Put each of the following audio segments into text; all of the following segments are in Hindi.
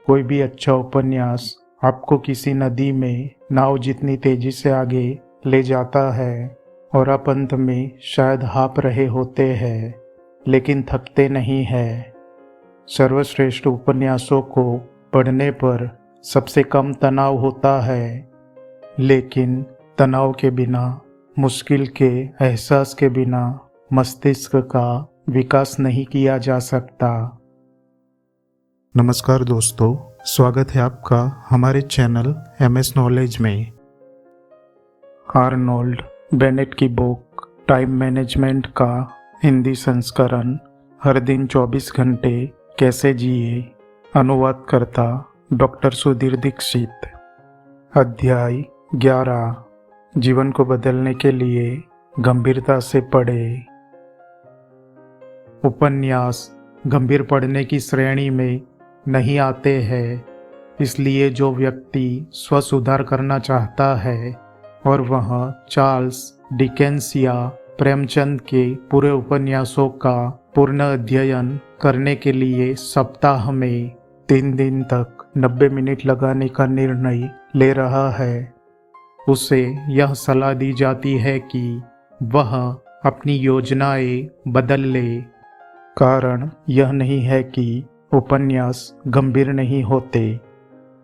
कोई भी अच्छा उपन्यास आपको किसी नदी में नाव जितनी तेजी से आगे ले जाता है और आप अंत में शायद हाँफ रहे होते हैं, लेकिन थकते नहीं हैं। सर्वश्रेष्ठ उपन्यासों को पढ़ने पर सबसे कम तनाव होता है, लेकिन तनाव के बिना, मुश्किल के एहसास के बिना मस्तिष्क का विकास नहीं किया जा सकता। नमस्कार दोस्तों, स्वागत है आपका हमारे चैनल MS नॉलेज में। आर्नोल्ड बेनेट की बुक टाइम मैनेजमेंट का हिंदी संस्करण हर दिन 24 घंटे कैसे जिए, अनुवाद करता डॉक्टर सुधीर दीक्षित। अध्याय 11, जीवन को बदलने के लिए गंभीरता से पढ़े। उपन्यास गंभीर पढ़ने की श्रेणी में नहीं आते हैं, इसलिए जो व्यक्ति स्वसुधार करना चाहता है और वह चार्ल्स डिकेंस या प्रेमचंद के पूरे उपन्यासों का पूर्ण अध्ययन करने के लिए सप्ताह में 3 दिन तक 90 मिनट लगाने का निर्णय ले रहा है, उसे यह सलाह दी जाती है कि वह अपनी योजनाएं बदल ले। कारण यह नहीं है कि उपन्यास गंभीर नहीं होते।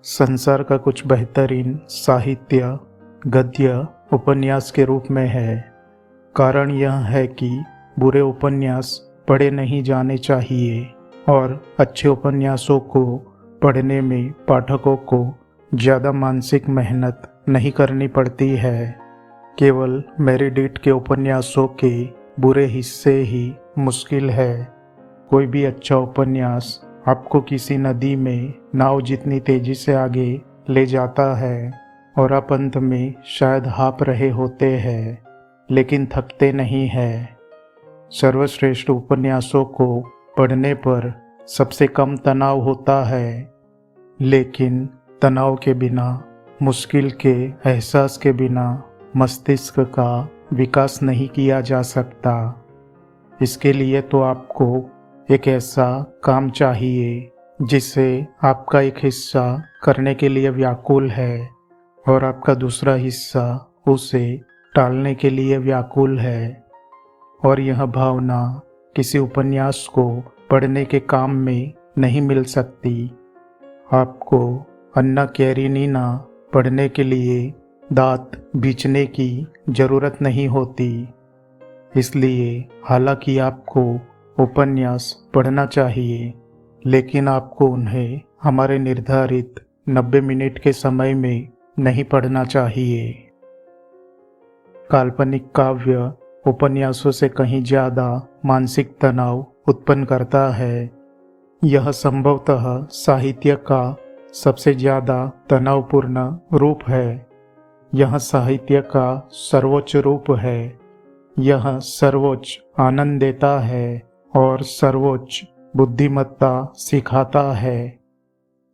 संसार का कुछ बेहतरीन साहित्य गद्य उपन्यास के रूप में है। कारण यह है कि बुरे उपन्यास पढ़े नहीं जाने चाहिए और अच्छे उपन्यासों को पढ़ने में पाठकों को ज़्यादा मानसिक मेहनत नहीं करनी पड़ती है। केवल मेरिडिथ के उपन्यासों के बुरे हिस्से ही मुश्किल है। कोई भी अच्छा उपन्यास आपको किसी नदी में नाव जितनी तेजी से आगे ले जाता है और आप अंत में शायद हाँफ रहे होते हैं, लेकिन थकते नहीं हैं। सर्वश्रेष्ठ उपन्यासों को पढ़ने पर सबसे कम तनाव होता है, लेकिन तनाव के बिना, मुश्किल के एहसास के बिना मस्तिष्क का विकास नहीं किया जा सकता। इसके लिए तो आपको एक ऐसा काम चाहिए जिसे आपका एक हिस्सा करने के लिए व्याकुल है और आपका दूसरा हिस्सा उसे टालने के लिए व्याकुल है। और यह भावना किसी उपन्यास को पढ़ने के काम में नहीं मिल सकती। आपको अन्ना कैरेनिना पढ़ने के लिए दांत बीचने की ज़रूरत नहीं होती। इसलिए हालांकि आपको उपन्यास पढ़ना चाहिए, लेकिन आपको उन्हें हमारे निर्धारित 90 मिनट के समय में नहीं पढ़ना चाहिए। काल्पनिक काव्य उपन्यासों से कहीं ज़्यादा मानसिक तनाव उत्पन्न करता है। यह संभवतः साहित्य का सबसे ज़्यादा तनावपूर्ण रूप है। यह साहित्य का सर्वोच्च रूप है। यह सर्वोच्च आनंद देता है और सर्वोच्च बुद्धिमत्ता सिखाता है।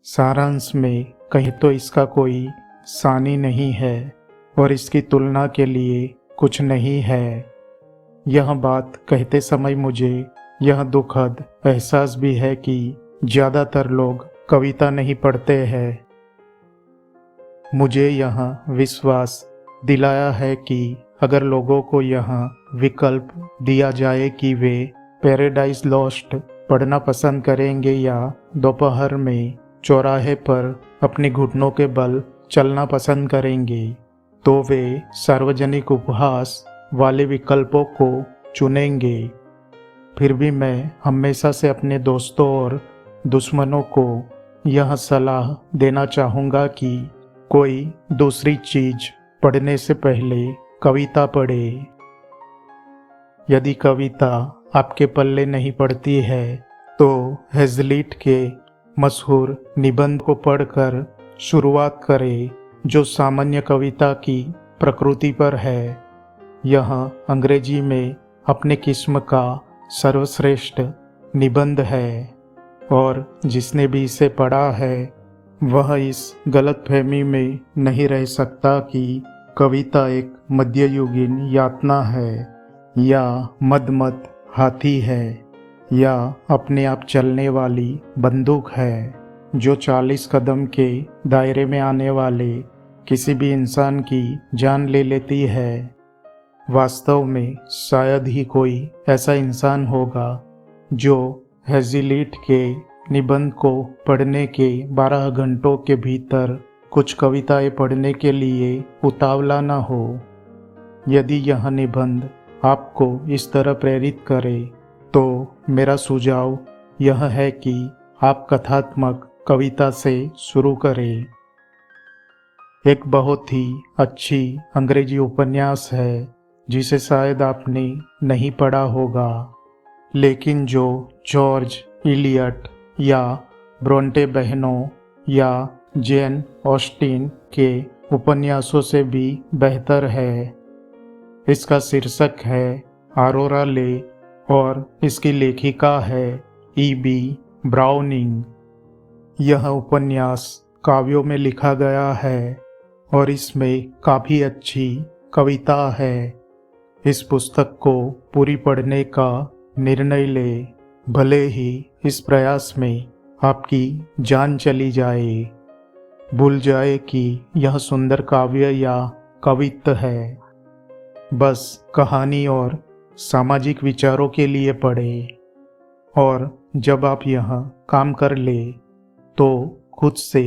सारांश में कहीं तो इसका कोई सानी नहीं है और इसकी तुलना के लिए कुछ नहीं है। यह बात कहते समय मुझे यह दुखद एहसास भी है कि ज़्यादातर लोग कविता नहीं पढ़ते हैं। मुझे यह विश्वास दिलाया है कि अगर लोगों को यह विकल्प दिया जाए कि वे पैराडाइज लॉस्ट पढ़ना पसंद करेंगे या दोपहर में चौराहे पर अपने घुटनों के बल चलना पसंद करेंगे, तो वे सार्वजनिक उपहास वाले विकल्पों को चुनेंगे। फिर भी मैं हमेशा से अपने दोस्तों और दुश्मनों को यह सलाह देना चाहूँगा कि कोई दूसरी चीज़ पढ़ने से पहले कविता पढ़े। यदि कविता आपके पल्ले नहीं पड़ती है तो हेज़लिट के मशहूर निबंध को पढ़कर शुरुआत करें, जो सामान्य कविता की प्रकृति पर है। यह अंग्रेजी में अपने किस्म का सर्वश्रेष्ठ निबंध है और जिसने भी इसे पढ़ा है वह इस गलतफहमी में नहीं रह सकता कि कविता एक मध्ययुगीन यातना है या मदमत हाथी है या अपने आप चलने वाली बंदूक है। जो 40 कदम के दायरे में आने वाले किसी भी इंसान की जान ले लेती है। वास्तव में शायद ही कोई ऐसा इंसान होगा जो हेज़लिट के निबंध को पढ़ने के 12 घंटों के भीतर कुछ कविताएं पढ़ने के लिए उतावला न हो। यदि यह निबंध आपको इस तरह प्रेरित करे तो मेरा सुझाव यह है कि आप कथात्मक कविता से शुरू करें। एक बहुत ही अच्छी अंग्रेजी उपन्यास है जिसे शायद आपने नहीं पढ़ा होगा, लेकिन जो जॉर्ज इलियट या ब्रोंटे बहनों या जेन ऑस्टिन के उपन्यासों से भी बेहतर है। इसका शीर्षक है ऑरोरा ले और इसकी लेखिका है E.B. ब्राउनिंग। यह उपन्यास काव्यों में लिखा गया है और इसमें काफ़ी अच्छी कविता है। इस पुस्तक को पूरी पढ़ने का निर्णय ले, भले ही इस प्रयास में आपकी जान चली जाए, भूल जाए कि यह सुंदर काव्य या कवित्व है। बस कहानी और सामाजिक विचारों के लिए पढ़े और जब आप यह काम कर ले तो खुद से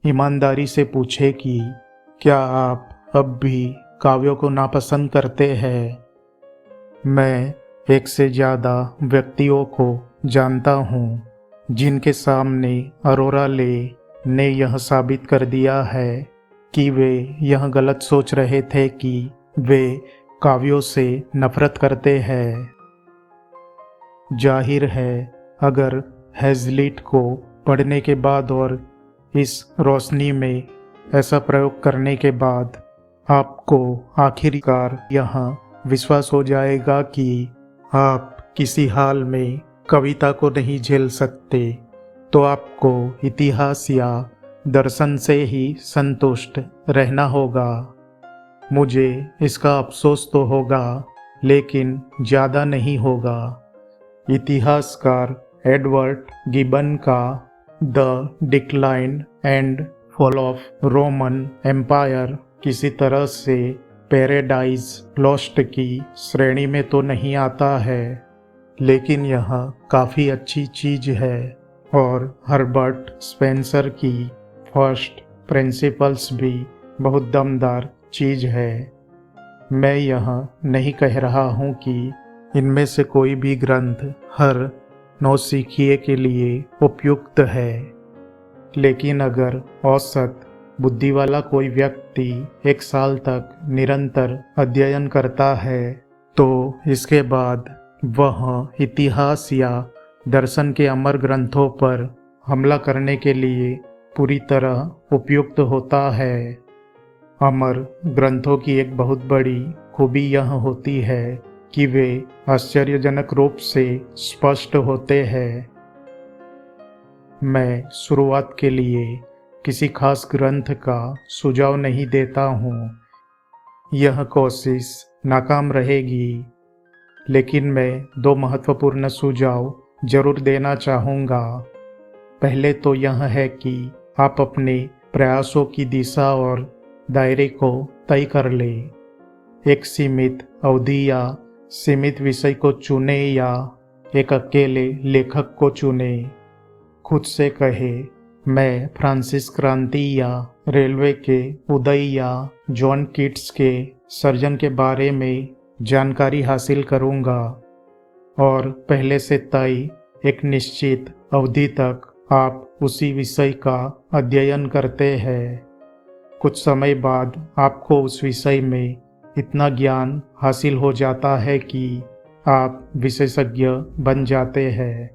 ईमानदारी से पूछे कि क्या आप अब भी काव्यों को नापसंद करते हैं। मैं एक से ज़्यादा व्यक्तियों को जानता हूँ जिनके सामने ऑरोरा ले ने यह साबित कर दिया है कि वे यह गलत सोच रहे थे कि वे काव्यों से नफरत करते हैं। जाहिर है अगर हेज़लिट को पढ़ने के बाद और इस रोशनी में ऐसा प्रयोग करने के बाद आपको आखिरकार यह विश्वास हो जाएगा कि आप किसी हाल में कविता को नहीं झेल सकते, तो आपको इतिहास या दर्शन से ही संतुष्ट रहना होगा। मुझे इसका अफसोस तो होगा, लेकिन ज़्यादा नहीं होगा। इतिहासकार एडवर्ड गिबन का the decline and fall of Roman empire किसी तरह से पैराडाइज लॉस्ट की श्रेणी में तो नहीं आता है, लेकिन यह काफ़ी अच्छी चीज़ है और हर्बर्ट स्पेंसर की फर्स्ट प्रिंसिपल्स भी बहुत दमदार चीज़ है। मैं यह नहीं कह रहा हूँ कि इनमें से कोई भी ग्रंथ हर नौसिखिए के लिए उपयुक्त है, लेकिन अगर औसत बुद्धि वाला कोई व्यक्ति 1 साल तक निरंतर अध्ययन करता है तो इसके बाद वह इतिहास या दर्शन के अमर ग्रंथों पर हमला करने के लिए पूरी तरह उपयुक्त होता है। अमर ग्रंथों की एक बहुत बड़ी खूबी यह होती है कि वे आश्चर्यजनक रूप से स्पष्ट होते हैं। मैं शुरुआत के लिए किसी खास ग्रंथ का सुझाव नहीं देता हूँ, यह कोशिश नाकाम रहेगी, लेकिन मैं 2 महत्वपूर्ण सुझाव जरूर देना चाहूँगा। पहले तो यह है कि आप अपने प्रयासों की दिशा और दायरे को तय कर ले। एक सीमित अवधि या सीमित विषय को चुने या एक अकेले लेखक को चुने। खुद से कहे, मैं फ्रांसिस क्रांति या रेलवे के उदय या जॉन कीट्स के सर्जन के बारे में जानकारी हासिल करूंगा, और पहले से तय एक निश्चित अवधि तक आप उसी विषय का अध्ययन करते हैं। कुछ समय बाद आपको उस विषय में इतना ज्ञान हासिल हो जाता है कि आप विशेषज्ञ बन जाते हैं,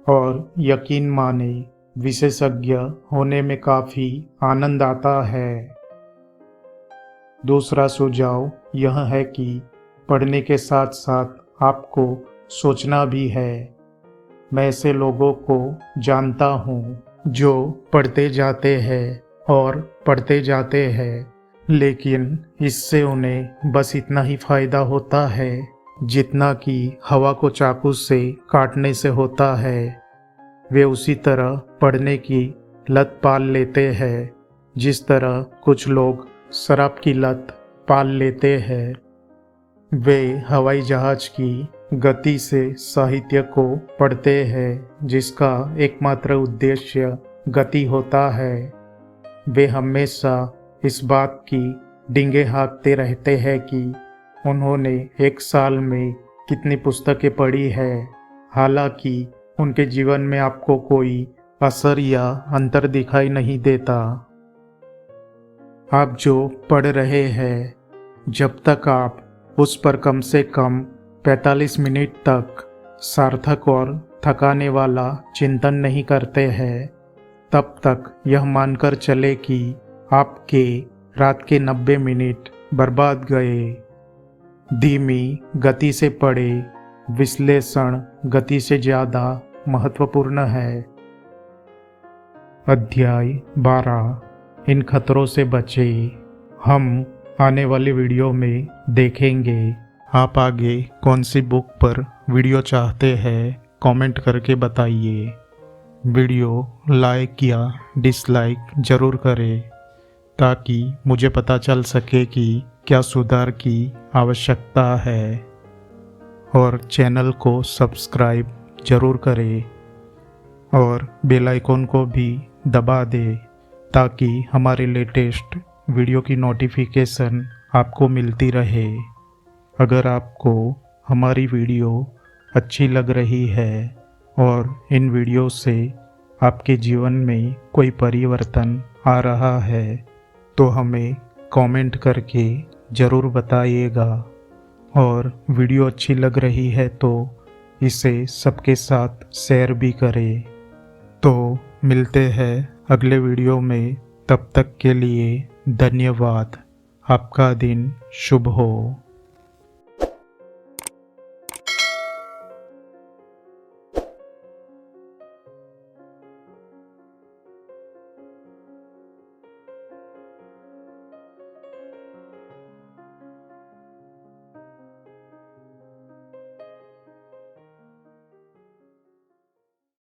और यकीन माने विशेषज्ञ होने में काफ़ी आनंद आता है। दूसरा सुझाव यह है कि पढ़ने के साथ साथ आपको सोचना भी है। मैं ऐसे लोगों को जानता हूँ जो पढ़ते जाते हैं और पढ़ते जाते हैं, लेकिन इससे उन्हें बस इतना ही फायदा होता है जितना कि हवा को चाकू से काटने से होता है। वे उसी तरह पढ़ने की लत पाल लेते हैं, जिस तरह कुछ लोग शराब की लत पाल लेते हैं। वे हवाई जहाज की गति से साहित्य को पढ़ते हैं, जिसका एकमात्र उद्देश्य गति होता है। वे हमेशा इस बात की डींगे हाँकते रहते हैं कि उन्होंने एक साल में कितनी पुस्तकें पढ़ी है, हालांकि उनके जीवन में आपको कोई असर या अंतर दिखाई नहीं देता। आप जो पढ़ रहे हैं, जब तक आप उस पर कम से कम 45 मिनट तक सार्थक और थकाने वाला चिंतन नहीं करते हैं, तब तक यह मानकर चले कि आपके रात के 90 मिनट बर्बाद गए। धीमी गति से पढ़े, विश्लेषण गति से ज़्यादा महत्वपूर्ण है। अध्याय 12, इन खतरों से बचे। हम आने वाली वीडियो में देखेंगे। आप आगे कौन सी बुक पर वीडियो चाहते हैं, कमेंट करके बताइए। वीडियो लाइक या डिसलाइक ज़रूर करें ताकि मुझे पता चल सके कि क्या सुधार की आवश्यकता है, और चैनल को सब्सक्राइब ज़रूर करें और बेल आइकन को भी दबा दें ताकि हमारे लेटेस्ट वीडियो की नोटिफिकेशन आपको मिलती रहे। अगर आपको हमारी वीडियो अच्छी लग रही है और इन वीडियो से आपके जीवन में कोई परिवर्तन आ रहा है, तो हमें कमेंट करके ज़रूर बताइएगा, और वीडियो अच्छी लग रही है तो इसे सबके साथ शेयर भी करें। तो मिलते हैं अगले वीडियो में, तब तक के लिए धन्यवाद। आपका दिन शुभ हो।